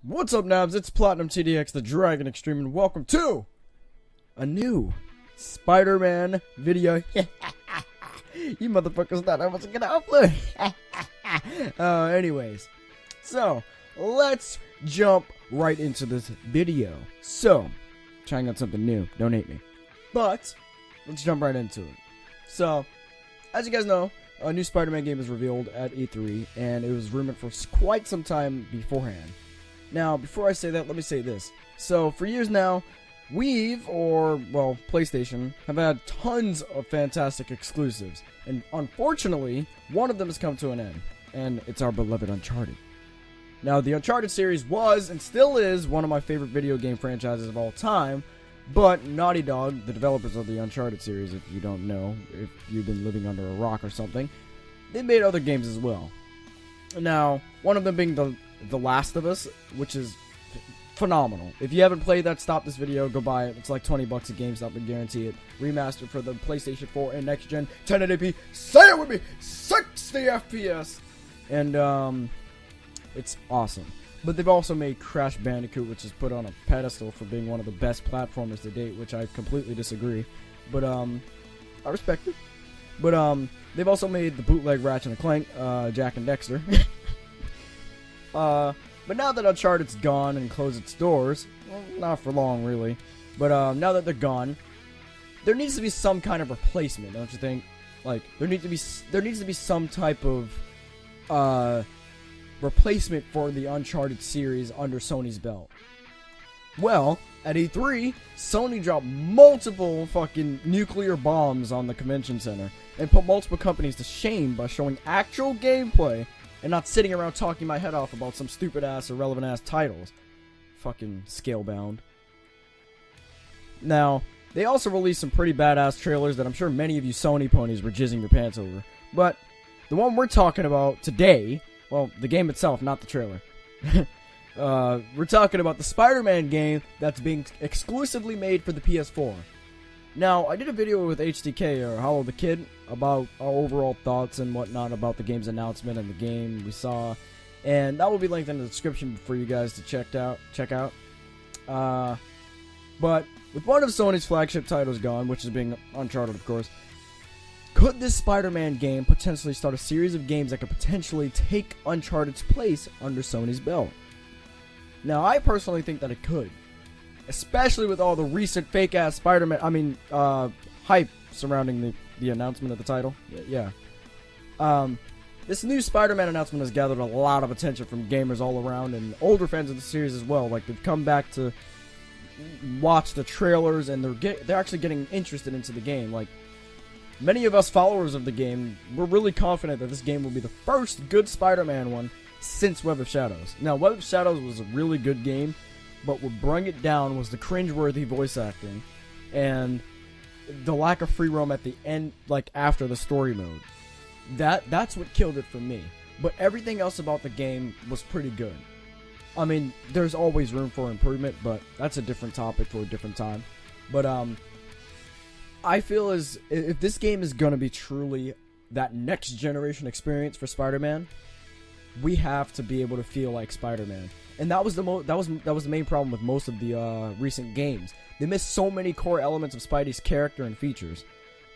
What's up, Nabs? It's Platinum TDX, the Dragon Xtreme, and welcome to a new Spider-Man video. You motherfuckers thought I wasn't gonna upload. Anyways, so let's jump right into this video. So, trying out something new. Don't hate me, but let's jump right into it. So, as you guys know, a new Spider-Man game was revealed at E3, and it was rumored for quite some time beforehand. Now, before I say that, let me say this. So, for years now, PlayStation, have had tons of fantastic exclusives. And unfortunately, one of them has come to an end. And it's our beloved Uncharted. Now, the Uncharted series was, and still is, one of my favorite video game franchises of all time. But Naughty Dog, the developers of the Uncharted series, if you don't know, if you've been living under a rock or something, they made other games as well. Now, one of them being The Last of Us, which is phenomenal. If you haven't played that, stop this video, go buy it. It's like 20 bucks at GameStop, and guarantee it. Remastered for the PlayStation 4 and next gen, 1080p. Say it with me, 60 FPS, and it's awesome. But they've also made Crash Bandicoot, which is put on a pedestal for being one of the best platformers to date, which I completely disagree. But I respect it. But they've also made the bootleg Ratchet and Clank, Jak and Daxter. But now that Uncharted's gone and closed its doors, well, not for long really, but now that they're gone, there needs to be some kind of replacement, don't you think? Like, there needs to be some type of replacement for the Uncharted series under Sony's belt. Well, at E3, Sony dropped multiple fucking nuclear bombs on the convention center and put multiple companies to shame by showing actual gameplay and not sitting around talking my head off about some stupid-ass, irrelevant-ass titles. Fucking scale-bound. Now, they also released some pretty badass trailers that I'm sure many of you Sony ponies were jizzing your pants over. But the one we're talking about today, well, the game itself, not the trailer. We're talking about the Spider-Man game that's being exclusively made for the PS4. Now, I did a video with HDK, or Hollow the Kid, about our overall thoughts and whatnot about the game's announcement and the game we saw, and that will be linked in the description for you guys to check out. But with one of Sony's flagship titles gone, which is being Uncharted, of course, could this Spider-Man game potentially start a series of games that could potentially take Uncharted's place under Sony's belt? Now, I personally think that it could. Especially with all the recent fake-ass Spider-Man, hype surrounding the announcement of the title. Yeah. This new Spider-Man announcement has gathered a lot of attention from gamers all around and older fans of the series as well. Like, they've come back to watch the trailers, and they're actually getting interested into the game. Like, many of us followers of the game, we're really confident that this game will be the first good Spider-Man one since Web of Shadows. Now, Web of Shadows was a really good game, but what brought it down was the cringeworthy voice acting and the lack of free roam at the end, like after the story mode. That's what killed it for me. But everything else about the game was pretty good. I mean, there's always room for improvement, but that's a different topic for a different time. But I feel as if this game is gonna be truly that next generation experience for Spider-Man, we have to be able to feel like Spider-Man. And that was the main problem with most of the recent games. They missed so many core elements of Spidey's character and features.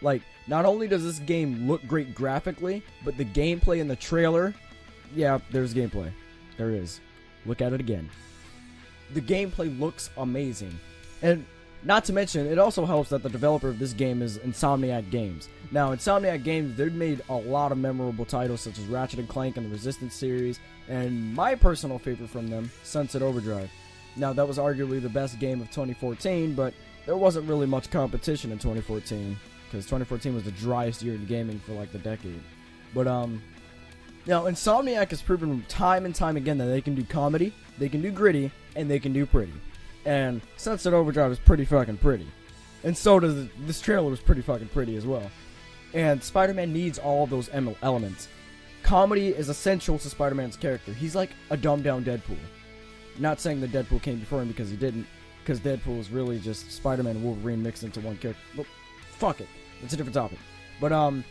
Like, not only does this game look great graphically, but the gameplay in the trailer, yeah, there's gameplay. There is. Look at it again. The gameplay looks amazing. And not to mention, it also helps that the developer of this game is Insomniac Games. Now, Insomniac Games, they've made a lot of memorable titles such as Ratchet and Clank and the Resistance series, and my personal favorite from them, Sunset Overdrive. Now, that was arguably the best game of 2014, but there wasn't really much competition in 2014, because 2014 was the driest year in gaming for like the decade. But now, Insomniac has proven time and time again that they can do comedy, they can do gritty, and they can do pretty. And Sunset Overdrive is pretty fucking pretty. And so does this trailer was pretty fucking pretty as well. And Spider-Man needs all of those elements. Comedy is essential to Spider-Man's character. He's like a dumbed-down Deadpool. Not saying that Deadpool came before him, because he didn't. Because Deadpool is really just Spider-Man and Wolverine mixed into one character. But fuck it. It's a different topic. But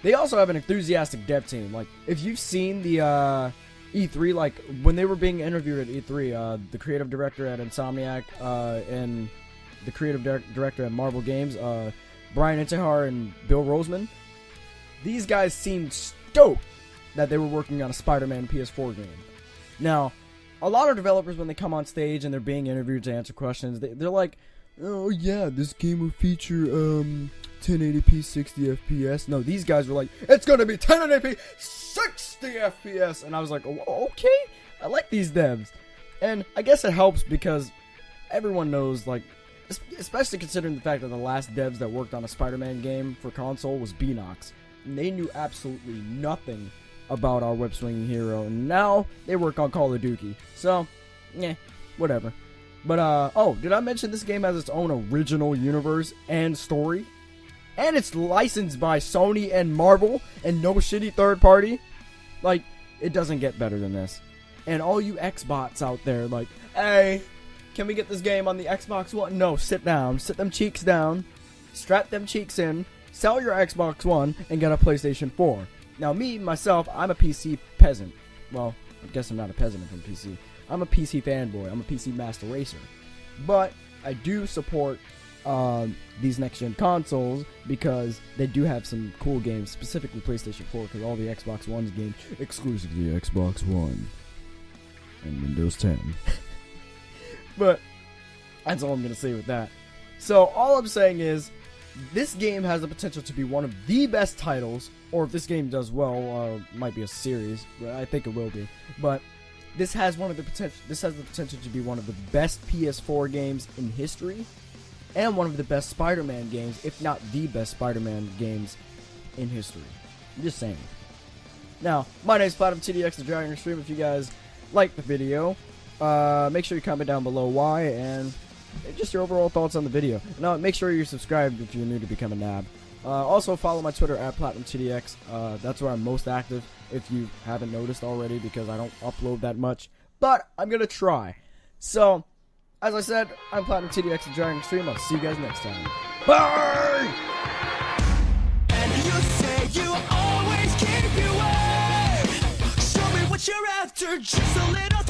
they also have an enthusiastic dev team. Like, if you've seen the E3, like when they were being interviewed at E3, the creative director at Insomniac and the creative director at Marvel Games, Brian Intihar and Bill Roseman, these guys seemed stoked that they were working on a Spider-Man PS4 game. Now, a lot of developers, when they come on stage and they're being interviewed to answer questions, they're like, oh yeah, this game will feature 1080p 60 FPS. No, these guys were like, it's gonna be 1080p 60 FPS. And I was like, oh, okay, I like these devs. And I guess it helps because everyone knows, like, especially considering the fact that the last devs that worked on a Spider-Man game for console was Beanox. And they knew absolutely nothing about our web-swinging hero, and now they work on Call of Duty. So, whatever. But, oh, did I mention this game has its own original universe and story? And it's licensed by Sony and Marvel, and no shitty third party? Like, it doesn't get better than this. And all you Xbots out there, like, hey, can we get this game on the Xbox One? No, sit down. Sit them cheeks down. Strap them cheeks in. Sell your Xbox One and get a PlayStation 4. Now, me, myself, I'm a PC peasant. Well, I guess I'm not a peasant from PC. I'm a PC fanboy. I'm a PC master racer. But I do support these next-gen consoles because they do have some cool games, specifically PlayStation 4, because all the Xbox One's games, exclusively Xbox One and Windows 10. But that's all I'm going to say with that. So, all I'm saying is, this game has the potential to be one of the best titles, or if this game does well, might be a series. I think it will be. But this has the potential to be one of the best PS4 games in history, and one of the best Spider-Man games, if not the best Spider-Man games in history. I'm just saying. Now, my name is Platinum TDX, the Dragon Xtreme. If you guys like the video, make sure you comment down below why, and just your overall thoughts on the video. Now, make sure you're subscribed if you're new to become a nab. Also, follow my Twitter at Platinum TDX. That's where I'm most active, if you haven't noticed already, because I don't upload that much. But I'm going to try. So, as I said, I'm Platinum TDX, the Dragon Xtreme. I'll see you guys next time. Bye! And you say you always keep your word. Show me what you're after, just a little